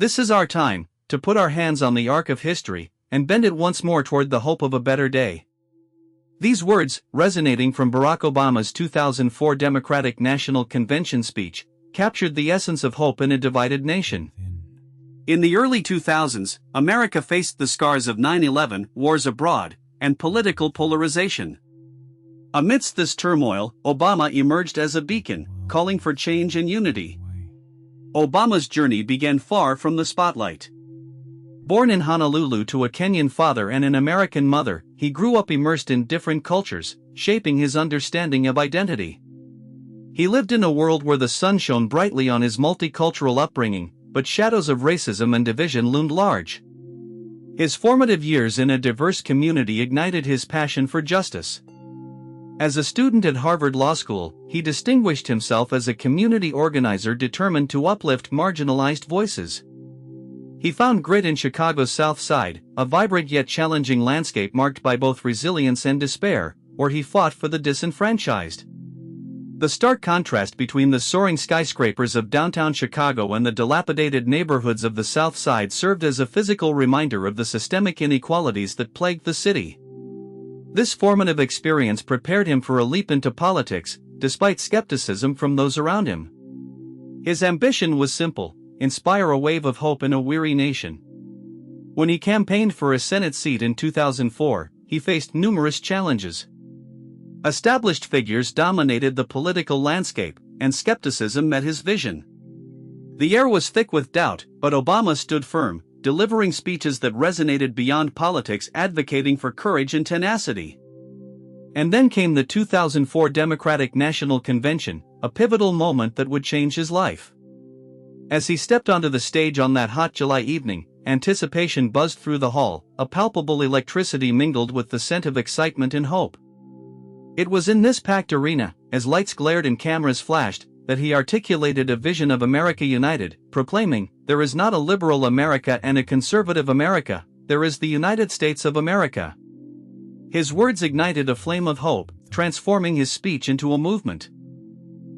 This is our time to put our hands on the arc of history and bend it once more toward the hope of a better day. These words, resonating from Barack Obama's 2004 Democratic National Convention speech, captured the essence of hope in a divided nation. In the early 2000s, America faced the scars of 9/11, wars abroad, and political polarization. Amidst this turmoil, Obama emerged as a beacon, calling for change and unity. Obama's journey began far from the spotlight. Born in Honolulu to a Kenyan father and an American mother, he grew up immersed in different cultures, shaping his understanding of identity. He lived in a world where the sun shone brightly on his multicultural upbringing, but shadows of racism and division loomed large. His formative years in a diverse community ignited his passion for justice. As a student at Harvard Law School, he distinguished himself as a community organizer determined to uplift marginalized voices. He found grit in Chicago's South Side, a vibrant yet challenging landscape marked by both resilience and despair, where he fought for the disenfranchised. The stark contrast between the soaring skyscrapers of downtown Chicago and the dilapidated neighborhoods of the South Side served as a physical reminder of the systemic inequalities that plagued the city. This formative experience prepared him for a leap into politics, despite skepticism from those around him. His ambition was simple: inspire a wave of hope in a weary nation. When he campaigned for a Senate seat in 2004, he faced numerous challenges. Established figures dominated the political landscape, and skepticism met his vision. The air was thick with doubt, but Obama stood firm, delivering speeches that resonated beyond politics, advocating for courage and tenacity. And then came the 2004 Democratic National Convention, a pivotal moment that would change his life. As he stepped onto the stage on that hot July evening, anticipation buzzed through the hall, a palpable electricity mingled with the scent of excitement and hope. It was in this packed arena, as lights glared and cameras flashed, that he articulated a vision of America united, proclaiming, "There is not a liberal America and a conservative America, there is the United States of America." His words ignited a flame of hope, transforming his speech into a movement.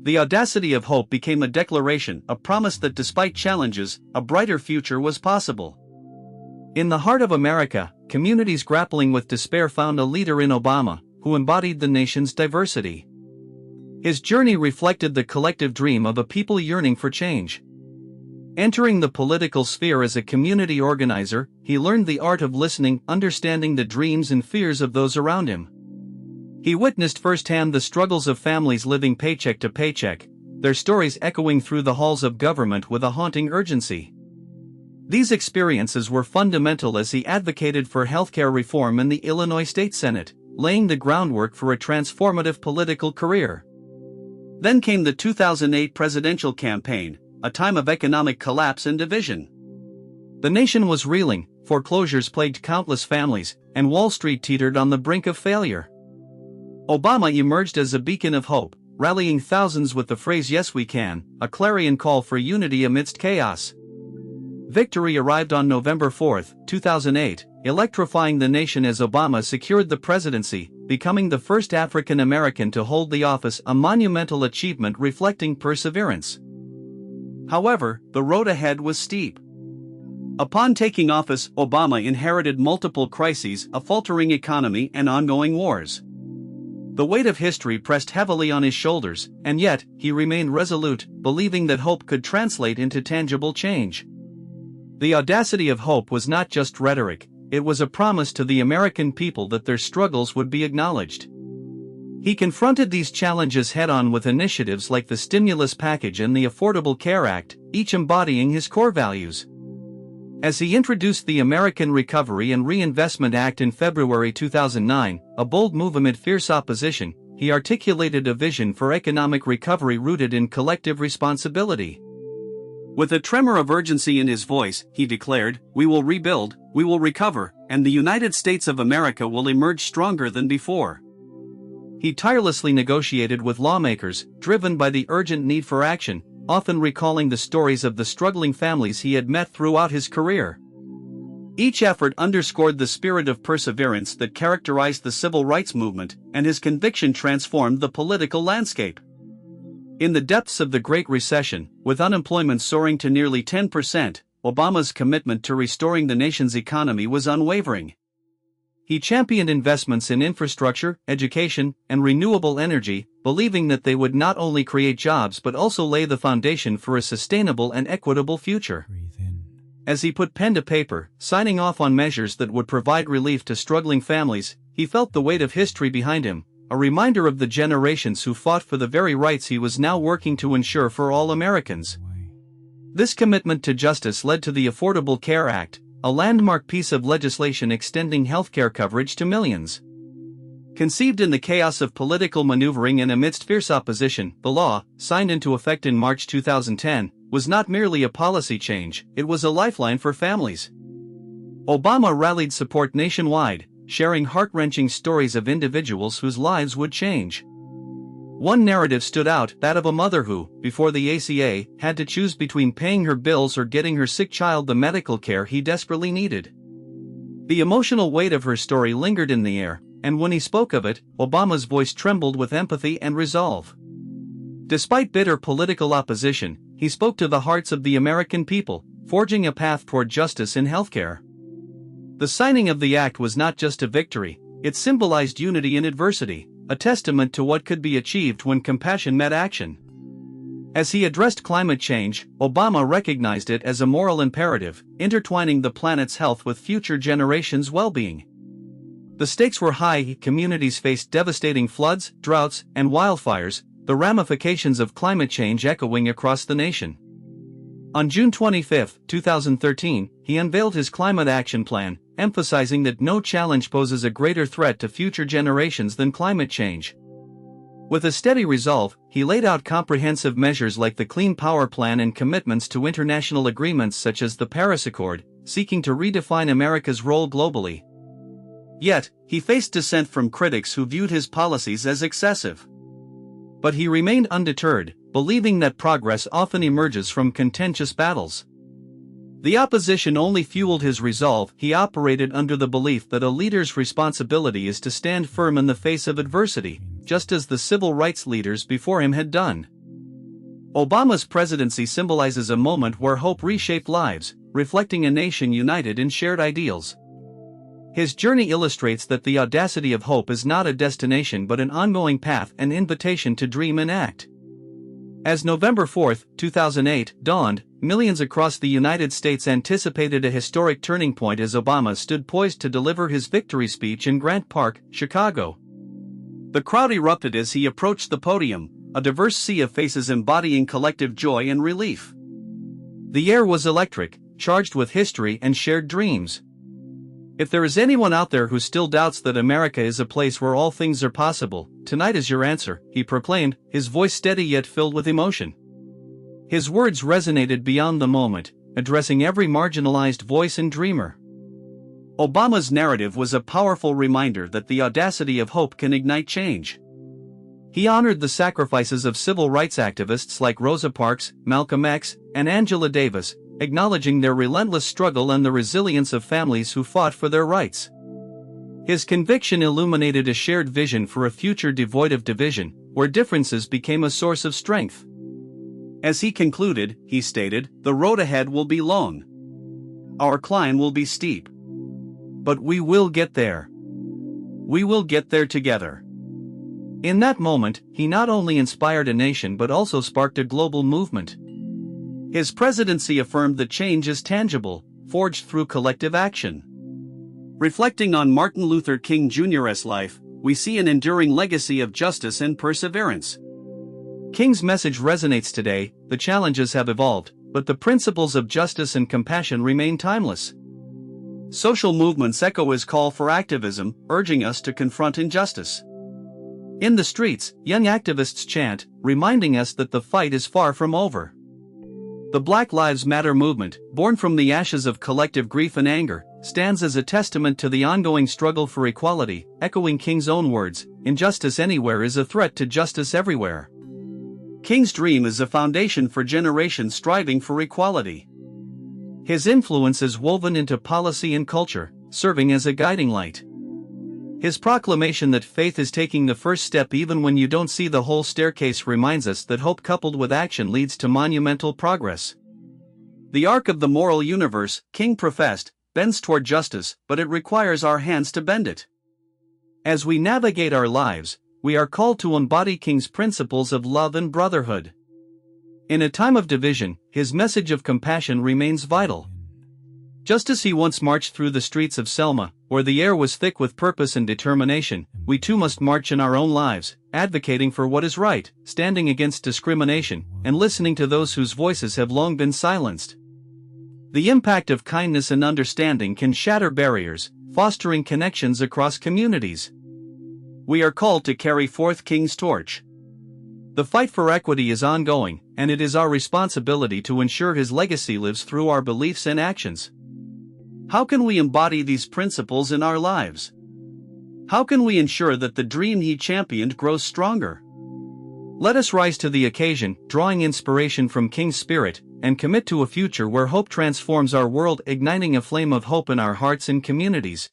The audacity of hope became a declaration, a promise that despite challenges, a brighter future was possible. In the heart of America, communities grappling with despair found a leader in Obama, who embodied the nation's diversity. His journey reflected the collective dream of a people yearning for change. Entering the political sphere as a community organizer, he learned the art of listening, understanding the dreams and fears of those around him. He witnessed firsthand the struggles of families living paycheck to paycheck, their stories echoing through the halls of government with a haunting urgency. These experiences were fundamental as he advocated for healthcare reform in the Illinois State Senate, laying the groundwork for a transformative political career. Then came the 2008 presidential campaign, a time of economic collapse and division. The nation was reeling, foreclosures plagued countless families, and Wall Street teetered on the brink of failure. Obama emerged as a beacon of hope, rallying thousands with the phrase "Yes, we can," a clarion call for unity amidst chaos. Victory arrived on November 4, 2008, electrifying the nation as Obama secured the presidency, becoming the first African American to hold the office, a monumental achievement reflecting perseverance. However, the road ahead was steep. Upon taking office, Obama inherited multiple crises, a faltering economy, and ongoing wars. The weight of history pressed heavily on his shoulders, and yet, he remained resolute, believing that hope could translate into tangible change. The audacity of hope was not just rhetoric, it was a promise to the American people that their struggles would be acknowledged. He confronted these challenges head-on with initiatives like the stimulus package and the Affordable Care Act, each embodying his core values. As he introduced the American Recovery and Reinvestment Act in February 2009, a bold move amid fierce opposition, he articulated a vision for economic recovery rooted in collective responsibility. With a tremor of urgency in his voice, he declared, "We will rebuild, we will recover, and the United States of America will emerge stronger than before." He tirelessly negotiated with lawmakers, driven by the urgent need for action, often recalling the stories of the struggling families he had met throughout his career. Each effort underscored the spirit of perseverance that characterized the civil rights movement, and his conviction transformed the political landscape. In the depths of the Great Recession, with unemployment soaring to nearly 10%, Obama's commitment to restoring the nation's economy was unwavering. He championed investments in infrastructure, education, and renewable energy, believing that they would not only create jobs but also lay the foundation for a sustainable and equitable future. As he put pen to paper, signing off on measures that would provide relief to struggling families, he felt the weight of history behind him, a reminder of the generations who fought for the very rights he was now working to ensure for all Americans. This commitment to justice led to the Affordable Care Act, a landmark piece of legislation extending healthcare coverage to millions. Conceived in the chaos of political maneuvering and amidst fierce opposition, the law, signed into effect in March 2010, was not merely a policy change, it was a lifeline for families. Obama rallied support nationwide, sharing heart-wrenching stories of individuals whose lives would change. One narrative stood out, that of a mother who, before the ACA, had to choose between paying her bills or getting her sick child the medical care he desperately needed. The emotional weight of her story lingered in the air, and when he spoke of it, Obama's voice trembled with empathy and resolve. Despite bitter political opposition, he spoke to the hearts of the American people, forging a path toward justice in healthcare. The signing of the act was not just a victory, it symbolized unity in adversity, a testament to what could be achieved when compassion met action. As he addressed climate change, Obama recognized it as a moral imperative, intertwining the planet's health with future generations' well-being. The stakes were high, communities faced devastating floods, droughts, and wildfires, the ramifications of climate change echoing across the nation. On June 25, 2013, he unveiled his Climate Action Plan, emphasizing that no challenge poses a greater threat to future generations than climate change. With a steady resolve, he laid out comprehensive measures like the Clean Power Plan and commitments to international agreements such as the Paris Accord, seeking to redefine America's role globally. Yet, he faced dissent from critics who viewed his policies as excessive. But he remained undeterred, believing that progress often emerges from contentious battles. The opposition only fueled his resolve. He operated under the belief that a leader's responsibility is to stand firm in the face of adversity, just as the civil rights leaders before him had done. Obama's presidency symbolizes a moment where hope reshaped lives, reflecting a nation united in shared ideals. His journey illustrates that the audacity of hope is not a destination but an ongoing path, an invitation to dream and act. As November 4, 2008, dawned, millions across the United States anticipated a historic turning point as Obama stood poised to deliver his victory speech in Grant Park, Chicago. The crowd erupted as he approached the podium, a diverse sea of faces embodying collective joy and relief. The air was electric, charged with history and shared dreams. If there is anyone out there who still doubts that America is a place where all things are possible, tonight is your answer, he proclaimed, his voice steady yet filled with emotion. His words resonated beyond the moment, addressing every marginalized voice and dreamer. Obama's narrative was a powerful reminder that the audacity of hope can ignite change. He honored the sacrifices of civil rights activists like Rosa Parks, Malcolm X, and Angela Davis, acknowledging their relentless struggle and the resilience of families who fought for their rights. His conviction illuminated a shared vision for a future devoid of division, where differences became a source of strength. As he concluded, he stated, "The road ahead will be long. Our climb will be steep. But we will get there. We will get there together." In that moment, he not only inspired a nation but also sparked a global movement. His presidency affirmed that change is tangible, forged through collective action. Reflecting on Martin Luther King Jr.'s life, we see an enduring legacy of justice and perseverance. King's message resonates today. The challenges have evolved, but the principles of justice and compassion remain timeless. Social movements echo his call for activism, urging us to confront injustice. In the streets, young activists chant, reminding us that the fight is far from over. The Black Lives Matter movement, born from the ashes of collective grief and anger, stands as a testament to the ongoing struggle for equality, echoing King's own words, "Injustice anywhere is a threat to justice everywhere." King's dream is a foundation for generations striving for equality. His influence is woven into policy and culture, serving as a guiding light. His proclamation that faith is taking the first step even when you don't see the whole staircase reminds us that hope coupled with action leads to monumental progress. The arc of the moral universe, King professed, bends toward justice, but it requires our hands to bend it. As we navigate our lives, we are called to embody King's principles of love and brotherhood. In a time of division, his message of compassion remains vital. Just as he once marched through the streets of Selma, where the air was thick with purpose and determination, we too must march in our own lives, advocating for what is right, standing against discrimination, and listening to those whose voices have long been silenced. The impact of kindness and understanding can shatter barriers, fostering connections across communities. We are called to carry forth King's torch. The fight for equity is ongoing, and it is our responsibility to ensure his legacy lives through our beliefs and actions. How can we embody these principles in our lives? How can we ensure that the dream he championed grows stronger? Let us rise to the occasion, drawing inspiration from King's spirit, and commit to a future where hope transforms our world, igniting a flame of hope in our hearts and communities.